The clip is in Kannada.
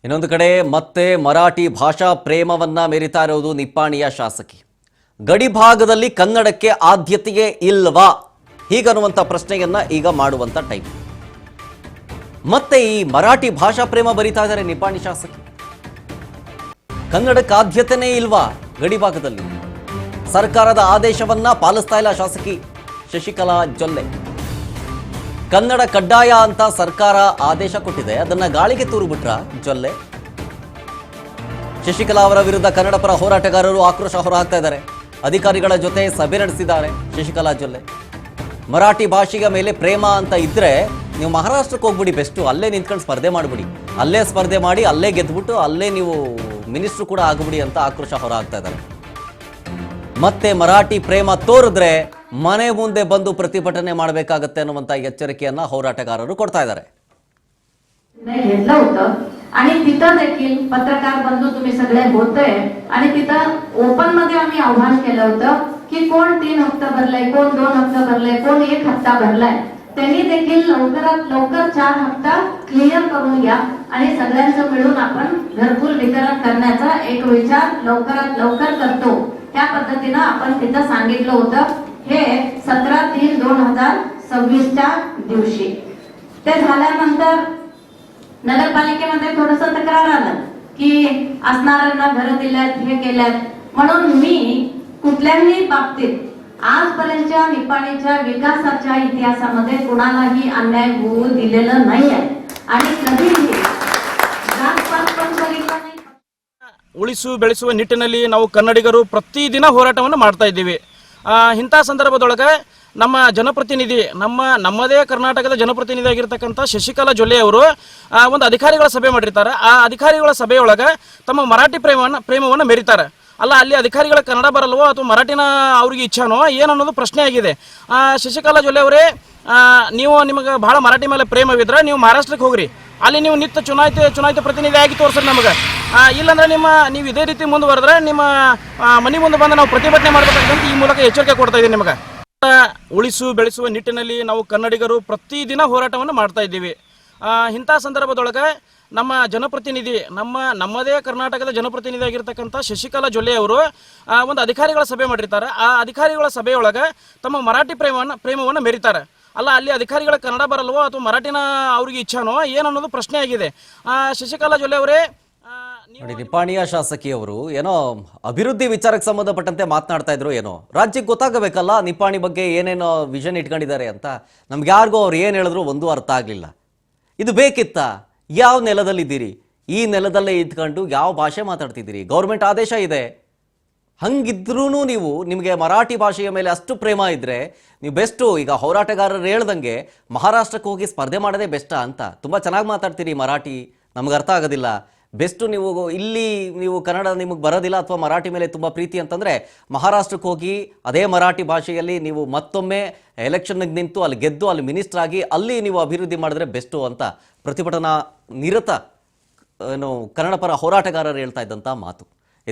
ಇನ್ನೊಂದು ಕಡೆ ಮತ್ತೆ ಮರಾಠಿ ಭಾಷಾ ಪ್ರೇಮವನ್ನ ಮೆರಿತಾ ಇರೋದು ನಿಪ್ಪಾಣಿಯ ಶಾಸಕಿ. ಗಡಿ ಭಾಗದಲ್ಲಿ ಕನ್ನಡಕ್ಕೆ ಆದ್ಯತೆಯೇ ಇಲ್ವಾ ಹೀಗನ್ನುವಂತ ಪ್ರಶ್ನೆಯನ್ನ ಈಗ ಮಾಡುವಂತ ಟೈಮ್. ಮತ್ತೆ ಈ ಮರಾಠಿ ಭಾಷಾ ಪ್ರೇಮ ಬರಿತಾ ಇದ್ದಾರೆ ನಿಪ್ಪಾಣಿ ಶಾಸಕಿ. ಕನ್ನಡಕ್ಕೆ ಆದ್ಯತೆನೇ ಇಲ್ವಾ ಗಡಿ ಭಾಗದಲ್ಲಿ? ಸರ್ಕಾರದ ಆದೇಶವನ್ನ ಪಾಲಿಸ್ತಾ ಇಲ್ಲ ಶಾಸಕಿ ಶಶಿಕಲಾ ಜೊಲ್ಲೆ. ಕನ್ನಡ ಕಡ್ಡಾಯ ಅಂತ ಸರ್ಕಾರ ಆದೇಶ ಕೊಟ್ಟಿದೆ, ಅದನ್ನ ಗಾಳಿಗೆ ತೂರು ಬಿಟ್ರ ಜೊಲ್ಲೆ. ಶಶಿಕಲಾ ಅವರ ವಿರುದ್ಧ ಕನ್ನಡ ಪರ ಹೋರಾಟಗಾರರು ಆಕ್ರೋಶ ಹೊರಹಾಕ್ತಾ ಇದ್ದಾರೆ. ಅಧಿಕಾರಿಗಳ ಜೊತೆ ಸಭೆ ನಡೆಸಿದ್ದಾರೆ ಶಶಿಕಲಾ ಜೊಲ್ಲೆ. ಮರಾಠಿ ಭಾಷೆಯ ಮೇಲೆ ಪ್ರೇಮ ಅಂತ ಇದ್ರೆ ನೀವು ಮಹಾರಾಷ್ಟ್ರಕ್ಕೆ ಹೋಗ್ಬಿಡಿ, ಬೆಸ್ಟು. ಅಲ್ಲೇ ನಿಂತ್ಕೊಂಡು ಸ್ಪರ್ಧೆ ಮಾಡಿಬಿಡಿ, ಅಲ್ಲೇ ಸ್ಪರ್ಧೆ ಮಾಡಿ ಅಲ್ಲೇ ಗೆದ್ದುಬಿಟ್ಟು ಅಲ್ಲೇ ನೀವು ಮಿನಿಸ್ಟ್ರು ಕೂಡ ಆಗ್ಬಿಡಿ ಅಂತ ಆಕ್ರೋಶ ಹೊರಹಾಕ್ತಾ ಇದ್ದಾರೆ. ಮತ್ತೆ ಮರಾಠಿ ಪ್ರೇಮ ತೋರಿದ್ರೆ ಮನೆ ಮುಂದೆ ಬಂದು ಪ್ರತಿಭಟನೆ ಮಾಡಬೇಕಾಗತ್ತೆ ಅನ್ನುವಂತ एचरिकेयನ್ನ ಹೋರಾಟಗಾರರು ಕೊಡ್ತಾ ಇದ್ದಾರೆ. घेतलं होतं आणि तिथं देखील पत्रकार बंधू तुम्ही सगळे होते आणि तिथं ओपन मध्ये आम्ही आव्हान केलं होतं की कोण 3 हप्ता भरलाय, कोण 2 हप्ता भरलाय, कोण 1 हप्ता भरलाय. त्यांनी देखील लवकरात लवकर 4 हप्ता क्लिअर करून घ्या आणि सगळ्यांचं मिळून आपण घरकुल वितरण करण्याचा एक विचार लवकरात लवकर करतो. त्या पद्धतीने आपण तिथं सांगितलं होतं. हे 17/3/2026 च्या दिवशी ते झाल्यानंतर नगरपालिकेमध्ये थोडस तक्रार आलं की असणाऱ्यांना घर दिल्यात, हे केल्यात. म्हणून मी कुठल्याही बाबतीत आजपर्यंतच्या निपाणीच्या विकासाच्या इतिहासामध्ये कुणालाही अन्याय होऊ दिलेलं नाहीये आणि कधीही जातपात पण बघितला नाही. ಉಳಿಸು ಬೆಳೆಸುವ ನಿಟ್ಟಿನಲ್ಲಿ ನಾವು ಕನ್ನಡಿಗರು ಪ್ರತಿದಿನ ಹೋರಾಟವನ್ನು ಮಾಡ್ತಾ ಇದ್ದೀವಿ. ಇಂಥ ಸಂದರ್ಭದೊಳಗೆ ನಮ್ಮ ಜನಪ್ರತಿನಿಧಿ ನಮ್ಮದೇ ಕರ್ನಾಟಕದ ಜನಪ್ರತಿನಿಧಿ ಆಗಿರ್ತಕ್ಕಂಥ ಶಶಿಕಲಾ ಜೊಲ್ಲೆ ಅವರು ಒಂದು ಅಧಿಕಾರಿಗಳ ಸಭೆ ಮಾಡಿರ್ತಾರೆ. ಆ ಅಧಿಕಾರಿಗಳ ಸಭೆಯೊಳಗೆ ತಮ್ಮ ಮರಾಠಿ ಪ್ರೇಮವನ್ನು ಮೆರಿತಾರೆ. ಅಲ್ಲ, ಅಲ್ಲಿ ಅಧಿಕಾರಿಗಳ ಕನ್ನಡ ಬರಲ್ವೋ ಅಥವಾ ಮರಾಠಿನ ಅವ್ರಿಗೆ ಇಚ್ಛಾನೋ ಏನನ್ನೋದು ಪ್ರಶ್ನೆ ಆಗಿದೆ. ಶಶಿಕಲಾ ಜೊಲ್ಲೆ ಅವರೇ, ನಿಮಗೆ ಬಹಳ ಮರಾಠಿ ಮೇಲೆ ಪ್ರೇಮವಿದ್ರೆ ನೀವು ಮಹಾರಾಷ್ಟ್ರಕ್ಕೆ ಹೋಗ್ರಿ, ಅಲ್ಲಿ ನೀವು ನಿತ್ಯ ಚುನಾಯಿತ ಪ್ರತಿನಿಧಿ ಆಗಿ ತೋರಿಸ್ರಿ ನಮಗೆ. ಇಲ್ಲಾಂದ್ರೆ ನೀವು ಇದೇ ರೀತಿ ಮುಂದುವರೆದ್ರೆ ನಿಮ್ಮ ಮನೆ ಮುಂದೆ ಬಂದು ನಾವು ಪ್ರತಿಭಟನೆ ಮಾಡಬೇಕಂತ ಈ ಮೂಲಕ ಎಚ್ಚರಿಕೆ ಕೊಡ್ತಾ ಇದ್ದೀನಿ ನಿಮಗೆ. ಉಳಿಸು ಬೆಳೆಸುವ ನಿಟ್ಟಿನಲ್ಲಿ ನಾವು ಕನ್ನಡಿಗರು ಪ್ರತಿದಿನ ಹೋರಾಟವನ್ನು ಮಾಡ್ತಾ ಇದ್ದೀವಿ. ಇಂಥ ಸಂದರ್ಭದೊಳಗೆ ನಮ್ಮ ಜನಪ್ರತಿನಿಧಿ ನಮ್ಮದೇ ಕರ್ನಾಟಕದ ಜನಪ್ರತಿನಿಧಿ ಆಗಿರ್ತಕ್ಕಂಥ ಶಶಿಕಲಾ ಜೊಲ್ಲೆ ಅವರು ಒಂದು ಅಧಿಕಾರಿಗಳ ಸಭೆ ಮಾಡಿರ್ತಾರೆ. ಆ ಅಧಿಕಾರಿಗಳ ಸಭೆಯೊಳಗೆ ತಮ್ಮ ಮರಾಠಿ ಪ್ರೇಮವನ್ನು ಮೆರಿತಾರೆ. ಅಲ್ಲ, ಅಲ್ಲಿ ಅಧಿಕಾರಿಗಳ ಕನ್ನಡ ಬರಲ್ವೋ ಅಥವಾ ಮರಾಠಿನ ಅವ್ರಿಗೆ ಇಚ್ಛಾನೋ ಏನನ್ನೋದು ಪ್ರಶ್ನೆ ಆಗಿದೆ. ಶಶಿಕಲಾ ಜೊಲ್ಲೆ ಅವರೇ, ನೋಡಿ, ನಿಪ್ಪಾಣಿಯ ಶಾಸಕಿಯವರು ಏನೋ ಅಭಿವೃದ್ಧಿ ವಿಚಾರಕ್ಕೆ ಸಂಬಂಧಪಟ್ಟಂತೆ ಮಾತನಾಡ್ತಾ ಇದ್ರು. ಏನೋ ರಾಜ್ಯಕ್ಕೆ ಗೊತ್ತಾಗಬೇಕಲ್ಲ ನಿಪ್ಪಾಣಿ ಬಗ್ಗೆ ಏನೇನೋ ವಿಷನ್ ಇಟ್ಕೊಂಡಿದ್ದಾರೆ ಅಂತ. ನಮ್ಗೆ ಯಾರಿಗೂ ಅವ್ರು ಏನು ಹೇಳಿದ್ರು ಒಂದೂ ಅರ್ಥ ಆಗಲಿಲ್ಲ. ಇದು ಬೇಕಿತ್ತಾ? ಯಾವ ನೆಲದಲ್ಲಿದ್ದೀರಿ? ಈ ನೆಲದಲ್ಲೇ ಇದ್ಕೊಂಡು ಯಾವ ಭಾಷೆ ಮಾತಾಡ್ತಿದ್ದೀರಿ? ಗೌರ್ಮೆಂಟ್ ಆದೇಶ ಇದೆ. ಹಂಗಿದ್ರೂ ನಿಮಗೆ ಮರಾಠಿ ಭಾಷೆಯ ಮೇಲೆ ಅಷ್ಟು ಪ್ರೇಮ ಇದ್ದರೆ ನೀವು ಬೆಸ್ಟು. ಈಗ ಹೋರಾಟಗಾರರು ಹೇಳ್ದಂಗೆ ಮಹಾರಾಷ್ಟ್ರಕ್ಕೆ ಹೋಗಿ ಸ್ಪರ್ಧೆ ಮಾಡೋದೇ ಬೆಸ್ಟಾ ಅಂತ. ತುಂಬ ಚೆನ್ನಾಗಿ ಮಾತಾಡ್ತೀರಿ ಮರಾಠಿ, ನಮ್ಗೆ ಅರ್ಥ ಆಗೋದಿಲ್ಲ. ಬೆಸ್ಟು ನೀವು ಕನ್ನಡ ನಿಮಗೆ ಬರೋದಿಲ್ಲ ಅಥವಾ ಮರಾಠಿ ಮೇಲೆ ತುಂಬ ಪ್ರೀತಿ ಅಂತಂದರೆ ಮಹಾರಾಷ್ಟ್ರಕ್ಕೆ ಹೋಗಿ ಅದೇ ಮರಾಠಿ ಭಾಷೆಯಲ್ಲಿ ನೀವು ಮತ್ತೊಮ್ಮೆ ಎಲೆಕ್ಷನ್ಗೆ ನಿಂತು ಅಲ್ಲಿ ಗೆದ್ದು ಅಲ್ಲಿ ಮಿನಿಸ್ಟರ್ ಆಗಿ ಅಲ್ಲಿ ನೀವು ಅಭಿವೃದ್ಧಿ ಮಾಡಿದ್ರೆ ಬೆಸ್ಟು ಅಂತ ಪ್ರತಿಭಟನಾ ನಿರತ ಕನ್ನಡ ಪರ ಹೋರಾಟಗಾರರು ಹೇಳ್ತಾ ಇದ್ದಂಥ ಮಾತು.